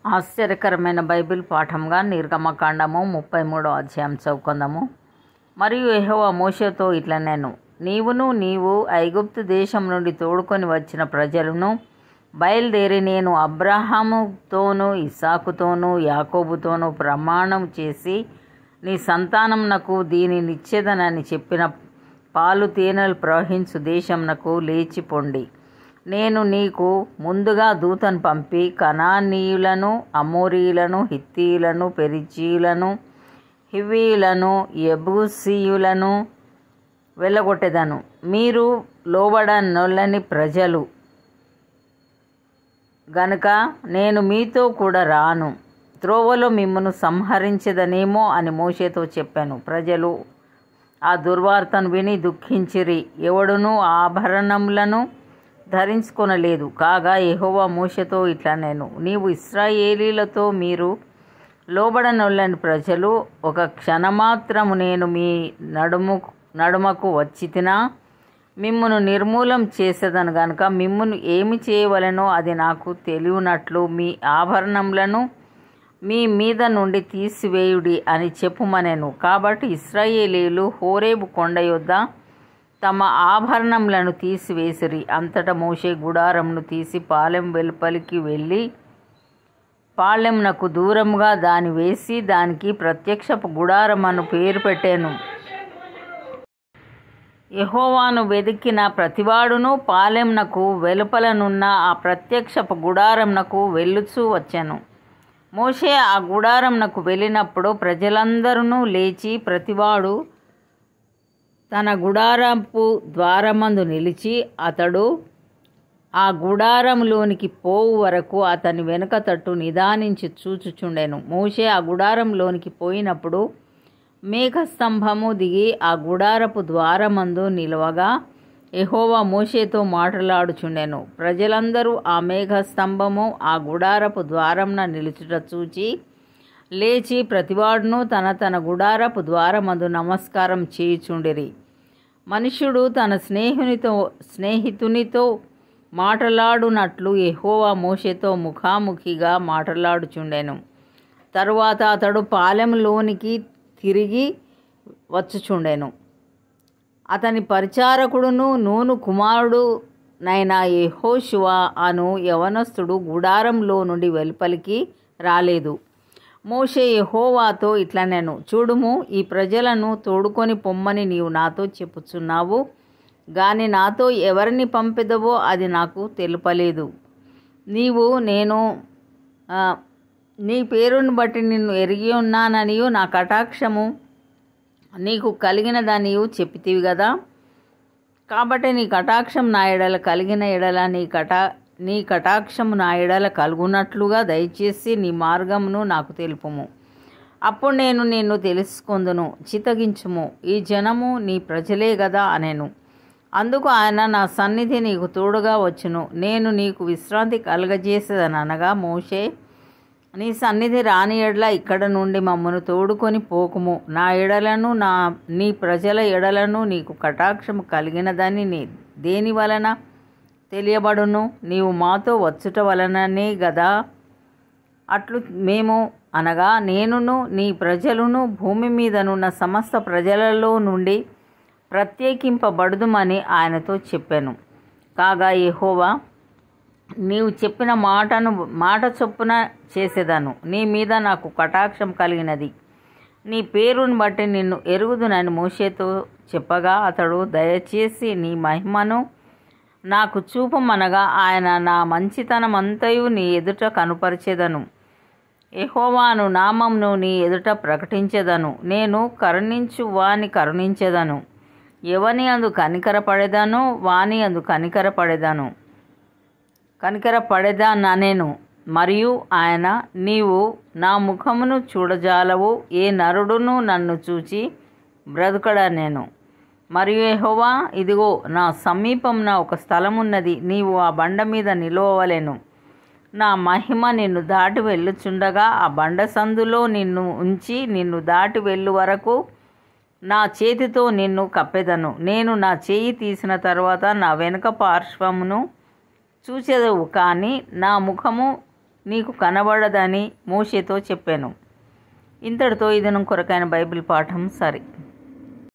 ఆశ్చర్యకరమైన బైబిల్ పాఠంగా నిర్గమకాండము 33వ అధ్యాయం చదువుకుందాము. మరియు యెహోవా మోషేతో ఇట్లనెను, నీవు ఐగుప్తు దేశం నుండి తోడుకొని వచ్చిన ప్రజలను బయలుదేరి నేను అబ్రహాముతోనూ ఇస్సాకుతోనూ యాకోబుతోనూ ప్రమాణం చేసి నీ సంతానమునకు దీనినిచ్చేదనని చెప్పిన పాలు తేనెలు ప్రవహించు దేశమునకు లేచిపోండి. నేను నీకు ముందుగా దూతను పంపి కనానీయులను, అమోరీయులను, హిత్తీయులను, పెరిజీయులను, హివ్వీయులను, యెబూసీయులను వెళ్ళగొట్టెదను. మీరు లోబడనొల్లని ప్రజలు గనుక నేను మీతో కూడా రాను. త్రోవలో మిమ్మను సంహరించదనేమో అని మోషేతో చెప్పాను. ప్రజలు ఆ దుర్వార్తను విని దుఃఖించిరి. ఎవడునూ ఆభరణములను ధరించుకొనలేదు. కాగా యెహోవా మోషేతో ఇట్లనెను, నీవు ఇశ్రాయేలీలతో మీరు లోబడనొల్లని ప్రజలు, ఒక క్షణమాత్రము నేను మీ నడుమకు వచ్చితినా మిమ్మును నిర్మూలం చేసేదను గనుక మిమ్మును ఏమి చేయవలెనో అది నాకు తెలియనట్లు మీ ఆభరణములను మీ మీద నుండి తీసివేయుడి అని చెప్పుమనెను. కాబట్టి ఇశ్రాయేలీయులు హోరేబు కొండ యొద్ద తమ ఆభరణములను తీసివేసిరి. అంతటా మోషే గుడారమును తీసి పాలెం వెలుపలికి వెళ్ళి పాళెమునకు దూరముగా దాని వేసి దానికి ప్రత్యక్షపు గుడారం అను పేరు పెట్టాను. యెహోవాను వెదికిన ప్రతివాడును పాలెమునకు వెలుపలనున్న ఆ ప్రత్యక్షపు గుడారమునకు వెళ్ళుచూ వచ్చాను. మోషే ఆ గుడారమునకు వెళ్ళినప్పుడు ప్రజలందరూ లేచి ప్రతివాడు తన గుడారపు ద్వారమందు నిలిచి అతడు ఆ గుడారంలోనికి పోవు వరకు అతని వెనుక తట్టు నిదానించి చూచుచుండెను. మోషే ఆ గుడారంలోనికి పోయినప్పుడు మేఘస్తంభము దిగి ఆ గుడారపు ద్వారమందు నిలవగా యెహోవా మోషేతో మాట్లాడుచుండెను. ప్రజలందరూ ఆ మేఘస్తంభము ఆ గుడారపు ద్వారమున నిలుచుట చూచి లేచి ప్రతివాడును తన గుడారపు ద్వారమందు నమస్కారం చేయుచుండిరి. మనుష్యుడు తన స్నేహితునితో మాట్లాడునట్లు యెహోవా మోషేతో ముఖాముఖిగా మాట్లాడుచుండెను. తరువాత అతడు పాలెంలోనికి తిరిగి వచ్చుచుండెను. అతని పరిచారకుడును నూను కుమారుడు నైన యెహోషువ అను యవనస్తుడు గుడారంలో నుండి వెలుపలికి రాలేదు. మోషే యెహోవాతో ఇట్లనెను, చూడుము, ఈ ప్రజలను తోడుకొని పొమ్మని నీవు నాతో చెప్పుచున్నావు గాని నాతో ఎవరిని పంపెదవో అది నాకు తెలుపలేదు. నీ పేరును బట్టి నిన్ను ఎరిగి ఉన్నాననియు నా కటాక్షము నీకు కలిగినదనియు చెప్పితివి కదా. కాబట్టి నీ కటాక్షం నా ఎడల కలిగిన ఎడల నీ కటాక్షము నా ఎడల కలుగునట్లుగా దయచేసి నీ మార్గమును నాకు తెలుపుము. అప్పుడు నేను నిన్ను తెలుసుకొందును. చిత్తగించుము, ఈ జనము నీ ప్రజలే గదా అనెను. అందుకు ఆయన, నా సన్నిధి నీకు తోడుగా వచ్చును, నేను నీకు విశ్రాంతి కలగజేసేదనగా మోషే, నీ సన్నిధి రాని ఎడల ఇక్కడ నుండి మమ్మను తోడుకొని పోకుము. నా ఎడలను నీ ప్రజల ఎడలను నీకు కటాక్షము కలిగినదని దేని వలన తెలియబడును? నీవు మాతో వచ్చుట వలననే గదా. అట్లు మేము అనగా నేనును నీ ప్రజలను భూమి మీదనున్న సమస్త ప్రజలలో నుండి ప్రత్యేకింపబడుదుమని ఆయనతో చెప్పాను. కాగా యెహోవా, నీవు చెప్పిన మాట చొప్పున చేసేదను. నీ మీద నాకు కటాక్షం కలిగినది. నీ పేరును బట్టి నిన్ను ఎరుగుదునని మోషేతో చెప్పగా అతడు, దయచేసి నీ మహిమను నాకు చూపమనగా ఆయన, నా మంచితనమంతయు నీ ఎదుట కనుపరిచెదను, యెహోవాను నామమును నీ ఎదుట ప్రకటించెదను. నేను కరుణించు వాని కరుణించెదను, ఎవని అందు కనికరపడేదనో వాని అందు కనికరపడేదానెను. మరియు ఆయన, నీవు నా ముఖమును చూడజాలవు, ఏ నరుడును నన్ను చూచి బ్రతుకడనెను. మరియు యెహోవా, ఇదిగో నా సమీపమున ఒక స్థలమున్నది, నీవు ఆ బండ మీద నిలువవలెను. నా మహిమ నిన్ను దాటి వెళ్ళుచుండగా ఆ బండ సందులో నిన్ను ఉంచి నిన్ను దాటి వెళ్ళు వరకు నా చేతితో నిన్ను కప్పెదను. నేను నా చేయి తీసిన తర్వాత నా వెనుక పార్శ్వమును చూచెదవు, కానీ నా ముఖము నీకు కనబడదని మోషేతో చెప్పాను. ఇంతటితో ఈ దినం కొరకైన బైబిల్ పాఠం సరి.